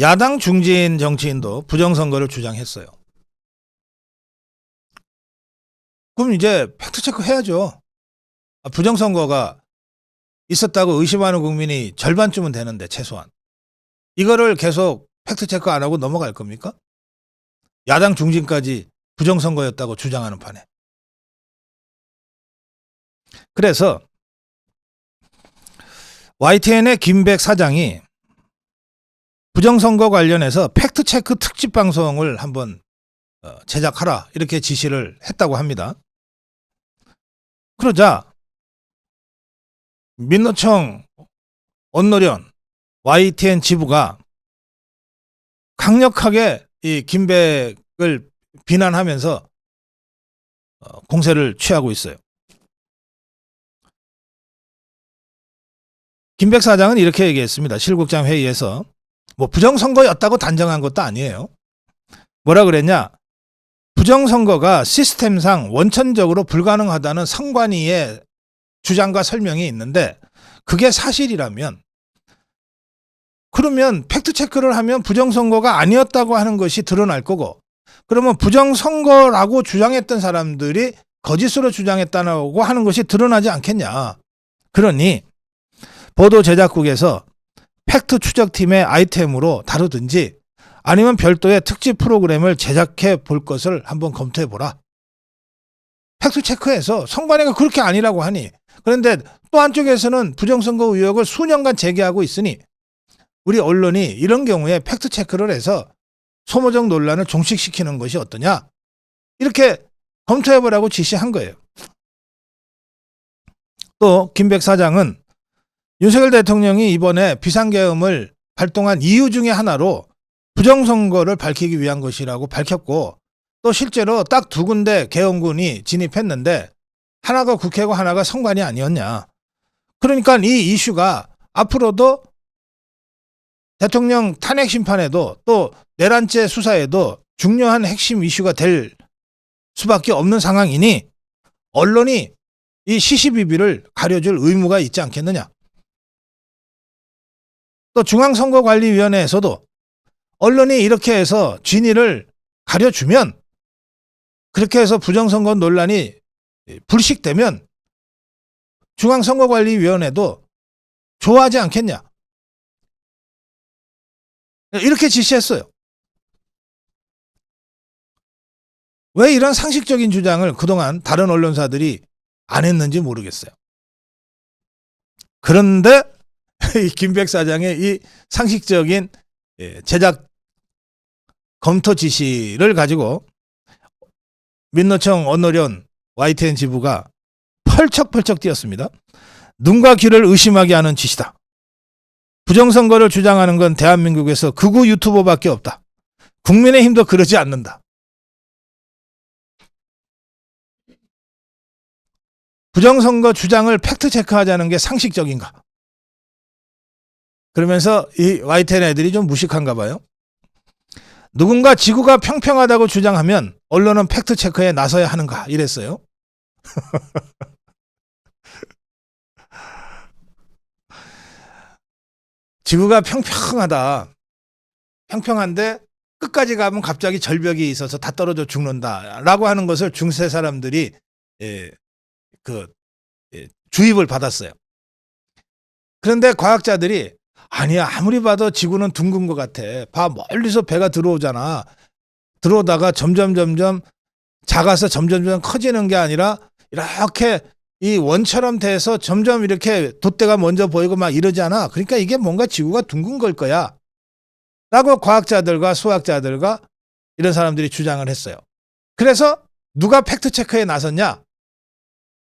야당 중진 정치인도 부정선거를 주장했어요. 그럼 이제 팩트체크 해야죠. 부정선거가 있었다고 의심하는 국민이 절반쯤은 되는데 최소한. 이거를 계속 팩트체크 안 하고 넘어갈 겁니까? 야당 중진까지 부정선거였다고 주장하는 판에. 그래서 YTN의 김백 사장이 부정선거 관련해서 팩트체크 특집 방송을 한번 제작하라 이렇게 지시를 했다고 합니다. 그러자 민노총 언노련 YTN 지부가 강력하게 이 김백을 비난하면서 공세를 취하고 있어요. 김백 사장은 이렇게 얘기했습니다. 실국장 회의에서 부정선거였다고 단정한 것도 아니에요. 뭐라 그랬냐? 부정선거가 시스템상 원천적으로 불가능하다는 선관위의 주장과 설명이 있는데 그게 사실이라면 그러면 팩트체크를 하면 부정선거가 아니었다고 하는 것이 드러날 거고 그러면 부정선거라고 주장했던 사람들이 거짓으로 주장했다고 하는 것이 드러나지 않겠냐. 그러니 보도제작국에서 팩트 추적팀의 아이템으로 다루든지 아니면 별도의 특집 프로그램을 제작해 볼 것을 한번 검토해 보라. 팩트체크해서 선관위가 그렇게 아니라고 하니 그런데 또 한쪽에서는 부정선거 의혹을 수년간 제기하고 있으니 우리 언론이 이런 경우에 팩트체크를 해서 소모적 논란을 종식시키는 것이 어떠냐 이렇게 검토해보라고 지시한 거예요. 또 김백 사장은 윤석열 대통령이 이번에 비상계엄을 발동한 이유 중에 하나로 부정선거를 밝히기 위한 것이라고 밝혔고 또 실제로 딱 두 군데 계엄군이 진입했는데 하나가 국회고 하나가 선관위 아니었냐. 그러니까 이 이슈가 앞으로도 대통령 탄핵 심판에도 또 내란죄 수사에도 중요한 핵심 이슈가 될 수밖에 없는 상황이니 언론이 이 시시비비를 가려줄 의무가 있지 않겠느냐. 또 중앙선거관리위원회에서도 언론이 이렇게 해서 진위를 가려주면 그렇게 해서 부정선거 논란이 불식되면 중앙선거관리위원회도 좋아하지 않겠냐. 이렇게 지시했어요. 왜 이런 상식적인 주장을 그동안 다른 언론사들이 안 했는지 모르겠어요. 그런데 이 김백 사장의 이 상식적인 제작 검토 지시를 가지고 민노총 언노련 YTN 지부가 펄쩍펄쩍 뛰었습니다. 눈과 귀를 의심하게 하는 짓이다. 부정선거를 주장하는 건 대한민국에서 극우 유튜버밖에 없다. 국민의힘도 그러지 않는다. 부정선거 주장을 팩트체크하자는 게 상식적인가? 그러면서 이 YTN 애들이 좀 무식한가 봐요. 누군가 지구가 평평하다고 주장하면 언론은 팩트체크에 나서야 하는가 이랬어요. 지구가 평평하다. 평평한데 끝까지 가면 갑자기 절벽이 있어서 다 떨어져 죽는다라고 하는 것을 중세 사람들이 주입을 받았어요. 그런데 과학자들이 아니야 아무리 봐도 지구는 둥근 것 같아. 봐 멀리서 배가 들어오잖아. 들어오다가 점점 작아서 점점 커지는 게 아니라 이렇게 이 원처럼 돼서 점점 이렇게 돛대가 먼저 보이고 막 이러잖아. 그러니까 이게 뭔가 지구가 둥근 걸 거야. 라고 과학자들과 수학자들과 이런 사람들이 주장을 했어요. 그래서 누가 팩트체크에 나섰냐?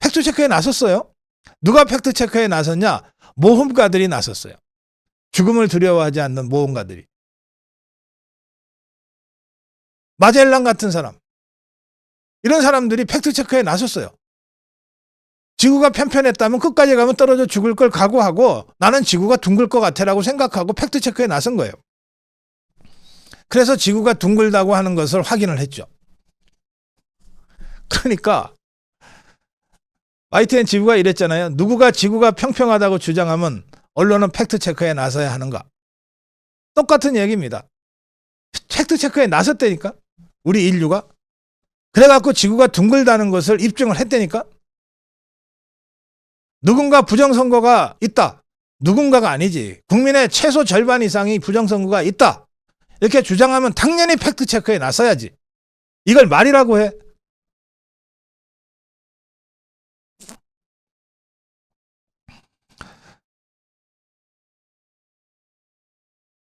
팩트체크에 나섰어요. 누가 팩트체크에 나섰냐? 모험가들이 나섰어요. 죽음을 두려워하지 않는 모험가들이. 마젤란 같은 사람. 이런 사람들이 팩트체크에 나섰어요. 지구가 편편했다면 끝까지 가면 떨어져 죽을 걸 각오하고 나는 지구가 둥글 것 같아라고 생각하고 팩트체크에 나선 거예요. 그래서 지구가 둥글다고 하는 것을 확인을 했죠. 그러니까 YTN 지부가 이랬잖아요. 누구가 지구가 평평하다고 주장하면 언론은 팩트체크에 나서야 하는가. 똑같은 얘기입니다. 팩트체크에 나섰다니까. 우리 인류가. 그래갖고 지구가 둥글다는 것을 입증을 했다니까. 누군가 부정선거가 있다. 누군가가 아니지. 국민의 최소 절반 이상이 부정선거가 있다. 이렇게 주장하면 당연히 팩트체크에 나서야지. 이걸 말이라고 해.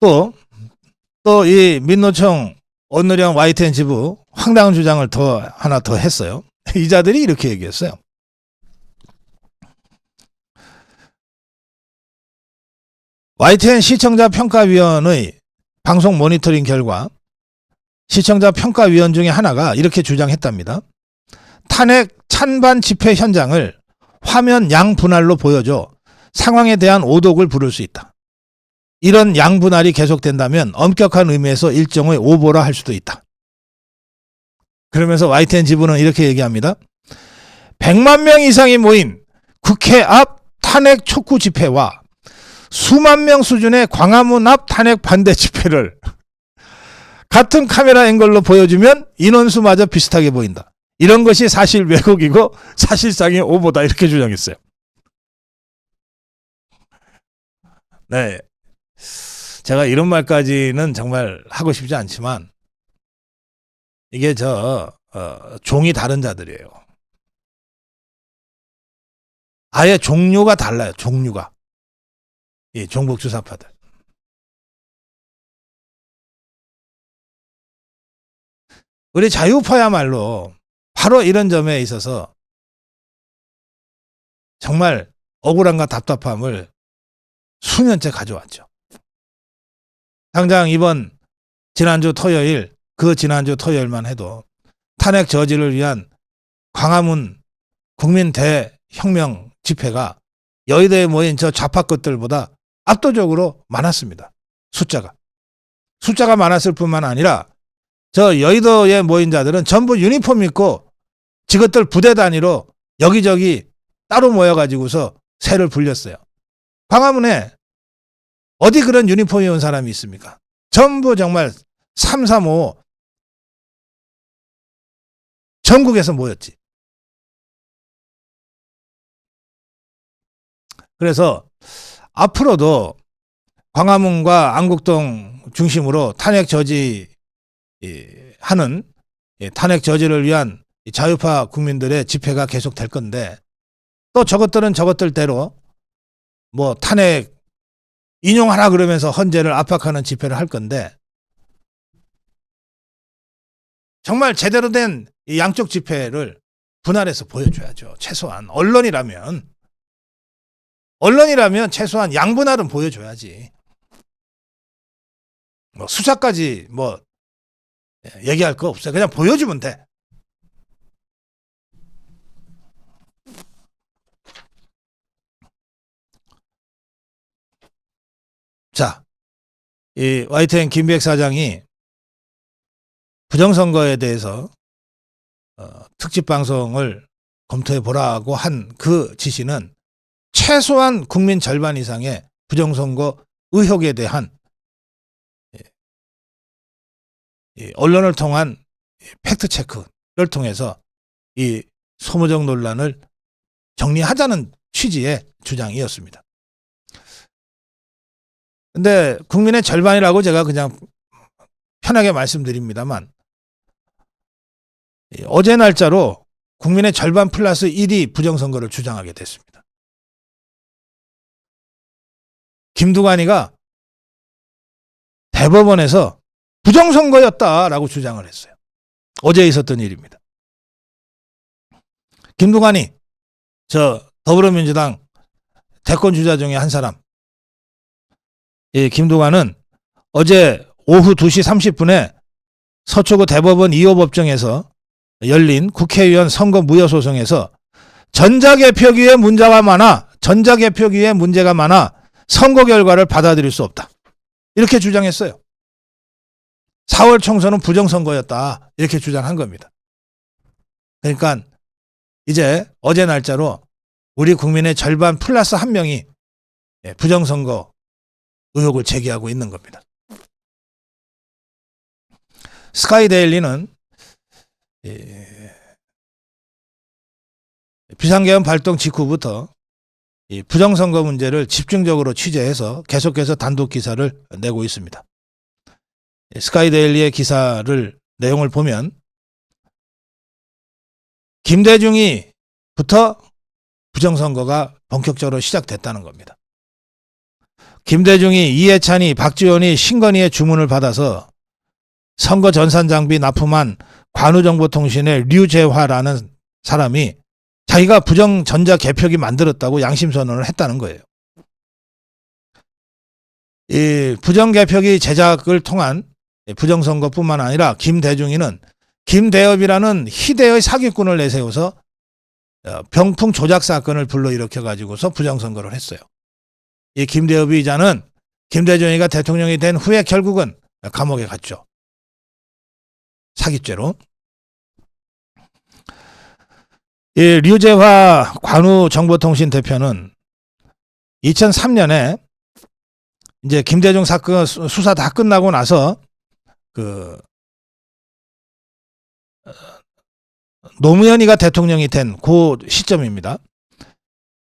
또 이 민노총 오늘형 YTN 지부 황당한 주장을 하나 더 했어요. 이자들이 이렇게 얘기했어요. YTN 시청자평가위원회 방송 모니터링 결과 시청자평가위원 중에 하나가 이렇게 주장했답니다. 탄핵 찬반 집회 현장을 화면 양분할로 보여줘 상황에 대한 오독을 부를 수 있다. 이런 양분할이 계속된다면 엄격한 의미에서 일종의 오보라 할 수도 있다. 그러면서 YTN 지부는 이렇게 얘기합니다. 100만 명 이상이 모인 국회 앞 탄핵 촉구 집회와 수만 명 수준의 광화문 앞 탄핵 반대 집회를 같은 카메라 앵글로 보여주면 인원수마저 비슷하게 보인다. 이런 것이 사실 왜곡이고 사실상의 오보다 이렇게 주장했어요. 네. 제가 이런 말까지는 정말 하고 싶지 않지만 이게 종이 다른 자들이에요. 아예 종류가 달라요. 종류가. 이 종북주사파들. 우리 자유파야말로 바로 이런 점에 있어서 정말 억울함과 답답함을 수년째 가져왔죠. 당장 지난주 토요일, 지난주 토요일만 해도 탄핵 저지를 위한 광화문 국민 대혁명 집회가 여의도에 모인 저 좌파 것들보다 압도적으로 많았습니다. 숫자가 많았을 뿐만 아니라 저 여의도에 모인 자들은 전부 유니폼 입고 지것들 부대 단위로 여기저기 따로 모여가지고서 새를 불렸어요. 광화문에 어디 그런 유니폼 입은 사람이 있습니까? 전부 정말 335 전국에서 모였지. 그래서 앞으로도 광화문과 안국동 중심으로 탄핵 저지하는 탄핵 저지를 위한 자유파 국민들의 집회가 계속될 건데 또 저것들은 저것들대로 뭐 탄핵 인용하라 그러면서 헌재를 압박하는 집회를 할 건데 정말 제대로 된 이 양쪽 집회를 분할해서 보여줘야죠. 최소한 언론이라면 최소한 양분할은 보여줘야지. 뭐 수사까지 뭐 얘기할 거 없어요. 그냥 보여주면 돼. 자, 이 YTN 김비백 사장이 부정선거에 대해서 특집 방송을 검토해 보라고 한 그 지시는 최소한 국민 절반 이상의 부정선거 의혹에 대한 언론을 통한 팩트체크를 통해서 이 소모적 논란을 정리하자는 취지의 주장이었습니다. 근데 국민의 절반이라고 제가 그냥 편하게 말씀드립니다만 어제 날짜로 국민의 절반 플러스 1이 부정선거를 주장하게 됐습니다. 김두관이가 대법원에서 부정선거였다라고 주장을 했어요. 어제 있었던 일입니다. 김두관이 더불어민주당 대권 주자 중에 한 사람. 김두관은 어제 오후 2시 30분에 서초구 대법원 2호 법정에서 열린 국회의원 선거 무효 소송에서 전자개표기에 문제가 많아 선거 결과를 받아들일 수 없다. 이렇게 주장했어요. 4월 총선은 부정선거였다. 이렇게 주장한 겁니다. 그러니까 이제 어제 날짜로 우리 국민의 절반 플러스 한 명이 부정선거 의혹을 제기하고 있는 겁니다. 스카이데일리는 비상계엄 발동 직후부터 이 부정선거 문제를 집중적으로 취재해서 계속해서 단독 기사를 내고 있습니다. 스카이데일리의 기사를 내용을 보면 김대중이부터 부정선거가 본격적으로 시작됐다는 겁니다. 김대중이, 이해찬이, 박지원이, 신건희의 주문을 받아서 선거 전산 장비 납품한 관우정보통신의 류재화라는 사람이 자기가 부정 전자 개표기 만들었다고 양심 선언을 했다는 거예요. 이 부정 개표기 제작을 통한 부정선거뿐만 아니라 김대중이는 김대엽이라는 희대의 사기꾼을 내세워서 병풍 조작 사건을 불러일으켜 가지고서 부정선거를 했어요. 이 김대엽이 이자는 김대중이가 대통령이 된 후에 결국은 감옥에 갔죠. 사기죄로. 이 류재화 관우정보통신 대표는 2003년에 이제 김대중 사건 수사 다 끝나고 나서 노무현이가 대통령이 된 그 시점입니다.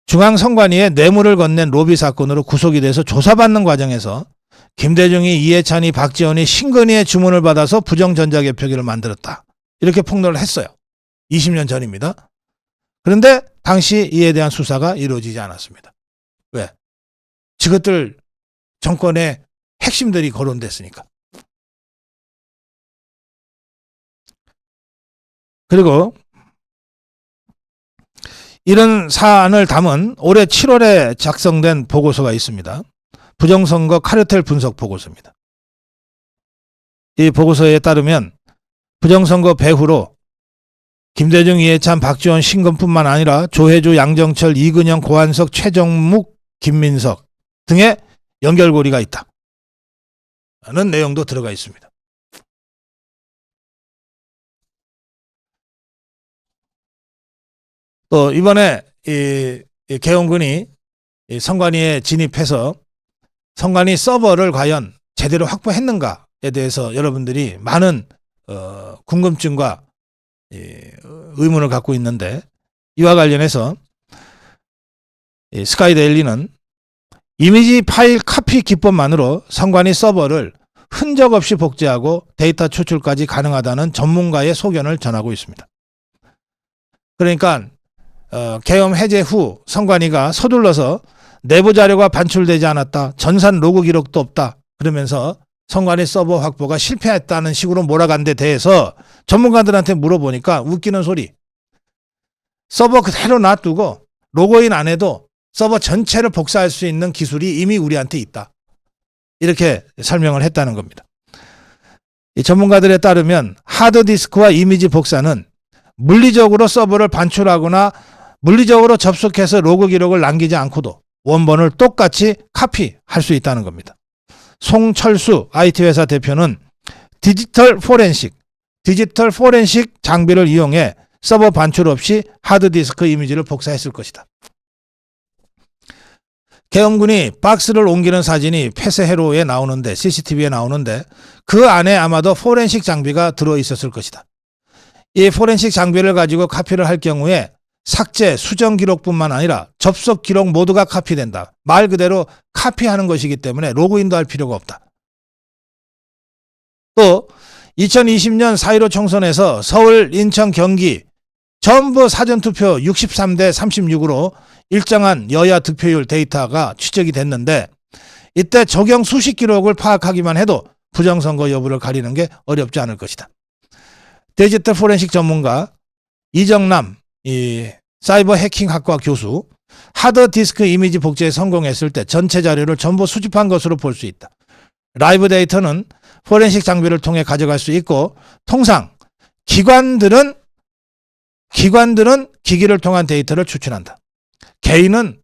중앙선관위에 뇌물을 건넨 로비 사건으로 구속이 돼서 조사받는 과정에서 김대중이, 이해찬이, 박지원이, 신건희의 주문을 받아서 부정전자개표기를 만들었다. 이렇게 폭로를 했어요. 20년 전입니다. 그런데 당시 이에 대한 수사가 이루어지지 않았습니다. 왜? 지것들 정권의 핵심들이 거론됐으니까. 그리고 이런 사안을 담은 올해 7월에 작성된 보고서가 있습니다. 부정선거 카르텔 분석 보고서입니다. 이 보고서에 따르면 부정선거 배후로 김대중, 이해찬, 박지원, 신건뿐만 아니라 조혜주, 양정철, 이근영, 고한석, 최정묵, 김민석 등의 연결고리가 있다. 라는 내용도 들어가 있습니다. 또 이번에 이 계엄군이 이 선관위에 진입해서 선관위 서버를 과연 제대로 확보했는가에 대해서 여러분들이 많은 궁금증과 의문을 갖고 있는데, 이와 관련해서 스카이데일리는 이미지 파일 카피 기법만으로 선관위 서버를 흔적 없이 복제하고 데이터 추출까지 가능하다는 전문가의 소견을 전하고 있습니다. 그러니까 계엄 해제 후 선관위가 서둘러서 내부 자료가 반출되지 않았다, 전산 로그 기록도 없다 그러면서 선관위 서버 확보가 실패했다는 식으로 몰아간 데 대해서 전문가들한테 물어보니까 웃기는 소리. 서버 그대로 놔두고 로그인 안 해도 서버 전체를 복사할 수 있는 기술이 이미 우리한테 있다. 이렇게 설명을 했다는 겁니다. 이 전문가들에 따르면 하드디스크와 이미지 복사는 물리적으로 서버를 반출하거나 물리적으로 접속해서 로그 기록을 남기지 않고도 원본을 똑같이 카피할 수 있다는 겁니다. 송철수 IT회사 대표는 디지털 포렌식 장비를 이용해 서버 반출 없이 하드디스크 이미지를 복사했을 것이다. 계엄군이 박스를 옮기는 사진이 폐쇄회로에 나오는데, CCTV에 나오는데 그 안에 아마도 포렌식 장비가 들어있었을 것이다. 이 포렌식 장비를 가지고 카피를 할 경우에 삭제, 수정 기록뿐만 아니라 접속 기록 모두가 카피된다. 말 그대로 카피하는 것이기 때문에 로그인도 할 필요가 없다. 또 2020년 4.15 총선에서 서울, 인천, 경기 전부 사전투표 63대 36으로 일정한 여야 득표율 데이터가 취적이 됐는데, 이때 적용 수식 기록을 파악하기만 해도 부정선거 여부를 가리는 게 어렵지 않을 것이다. 디지털 포렌식 전문가 이정남 사이버 해킹학과 교수, 하드디스크 이미지 복제에 성공했을 때 전체 자료를 전부 수집한 것으로 볼 수 있다. 라이브 데이터는 포렌식 장비를 통해 가져갈 수 있고, 통상 기관들은 기기를 통한 데이터를 추출한다. 개인은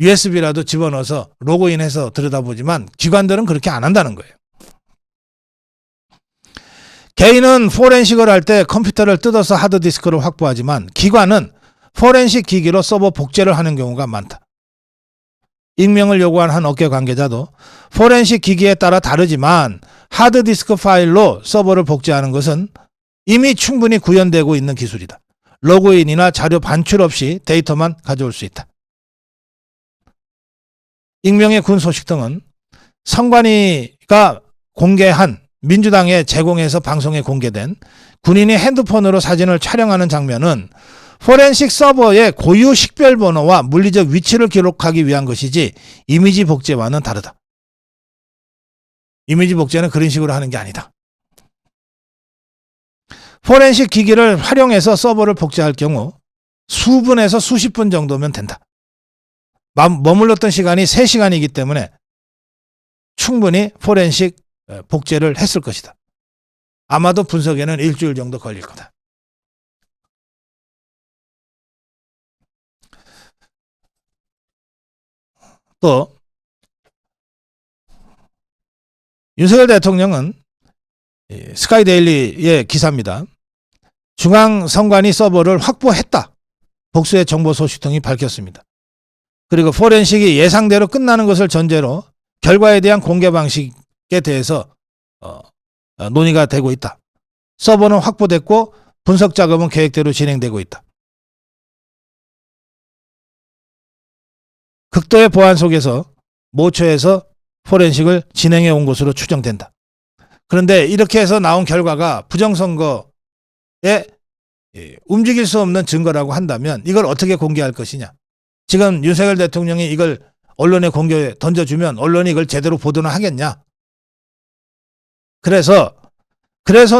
USB라도 집어넣어서 로그인해서 들여다보지만 기관들은 그렇게 안 한다는 거예요. 개인은 포렌식을 할 때 컴퓨터를 뜯어서 하드디스크를 확보하지만 기관은 포렌식 기기로 서버 복제를 하는 경우가 많다. 익명을 요구한 한 업계 관계자도 포렌식 기기에 따라 다르지만 하드디스크 파일로 서버를 복제하는 것은 이미 충분히 구현되고 있는 기술이다. 로그인이나 자료 반출 없이 데이터만 가져올 수 있다. 익명의 군 소식 등은 선관위가 공개한 민주당에 제공해서 방송에 공개된 군인이 핸드폰으로 사진을 촬영하는 장면은 포렌식 서버의 고유 식별번호와 물리적 위치를 기록하기 위한 것이지 이미지 복제와는 다르다. 이미지 복제는 그런 식으로 하는 게 아니다. 포렌식 기기를 활용해서 서버를 복제할 경우 수분에서 수십 분 정도면 된다. 머물렀던 시간이 3시간이기 때문에 충분히 포렌식 복제를 했을 것이다. 아마도 분석에는 일주일 정도 걸릴 거다. 또 윤석열 대통령은 스카이데일리의 기사입니다. 중앙선관위 서버를 확보했다. 복수의 정보 소식 등이 밝혔습니다. 그리고 포렌식이 예상대로 끝나는 것을 전제로 결과에 대한 공개 방식에 대해서 논의가 되고 있다. 서버는 확보됐고 분석 작업은 계획대로 진행되고 있다. 극도의 보안 속에서 모처에서 포렌식을 진행해 온 것으로 추정된다. 그런데 이렇게 해서 나온 결과가 부정선거에 움직일 수 없는 증거라고 한다면 이걸 어떻게 공개할 것이냐. 지금 윤석열 대통령이 이걸 언론에 던져주면 언론이 이걸 제대로 보도는 하겠냐. 그래서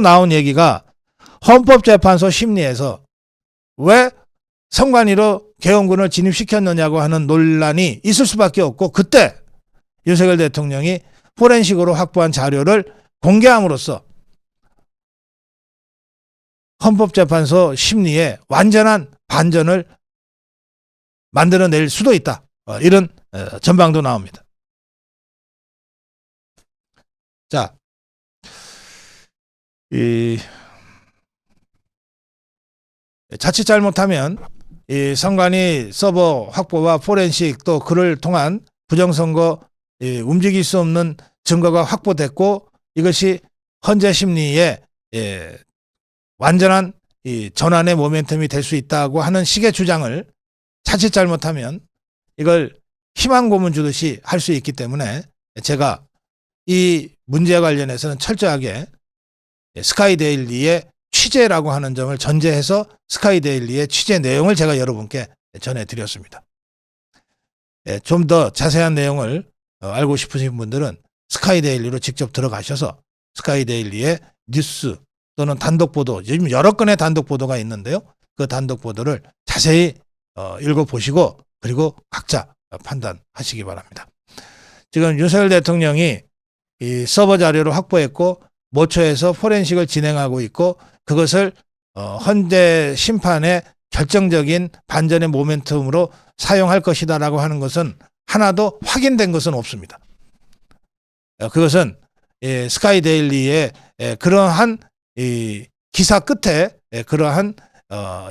나온 얘기가 헌법재판소 심리에서 왜 선관위로 개헌군을 진입시켰느냐고 하는 논란이 있을 수밖에 없고, 그때 윤석열 대통령이 포렌식으로 확보한 자료를 공개함으로써 헌법재판소 심리에 완전한 반전을 만들어낼 수도 있다. 이런 전망도 나옵니다. 자, 자칫 잘못하면 이 선관위 서버 확보와 포렌식 또 그를 통한 부정선거 움직일 수 없는 증거가 확보됐고 이것이 헌재 심리에 완전한 전환의 모멘텀이 될 수 있다고 하는 식의 주장을 자칫 잘못하면 이걸 희망 고문 주듯이 할 수 있기 때문에 제가 이 문제와 관련해서는 철저하게 스카이데일리의 취재라고 하는 점을 전제해서 스카이데일리의 취재 내용을 제가 여러분께 전해드렸습니다. 좀 더 자세한 내용을 알고 싶으신 분들은 스카이데일리로 직접 들어가셔서 스카이데일리의 뉴스 또는 단독 보도, 요즘 여러 건의 단독 보도가 있는데요. 그 단독 보도를 자세히 읽어보시고 그리고 각자 판단하시기 바랍니다. 지금 윤석열 대통령이 이 서버 자료를 확보했고 모처에서 포렌식을 진행하고 있고 그것을 헌재 심판의 결정적인 반전의 모멘텀으로 사용할 것이다라고 하는 것은 하나도 확인된 것은 없습니다. 그것은 스카이데일리의 그러한 기사 끝에 그러한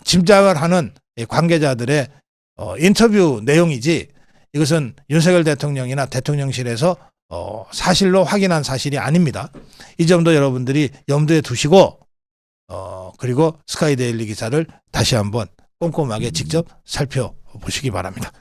짐작을 하는 관계자들의 인터뷰 내용이지 이것은 윤석열 대통령이나 대통령실에서 사실로 확인한 사실이 아닙니다. 이 점도 여러분들이 염두에 두시고 그리고 스카이데일리 기사를 다시 한번 꼼꼼하게 직접 살펴보시기 바랍니다.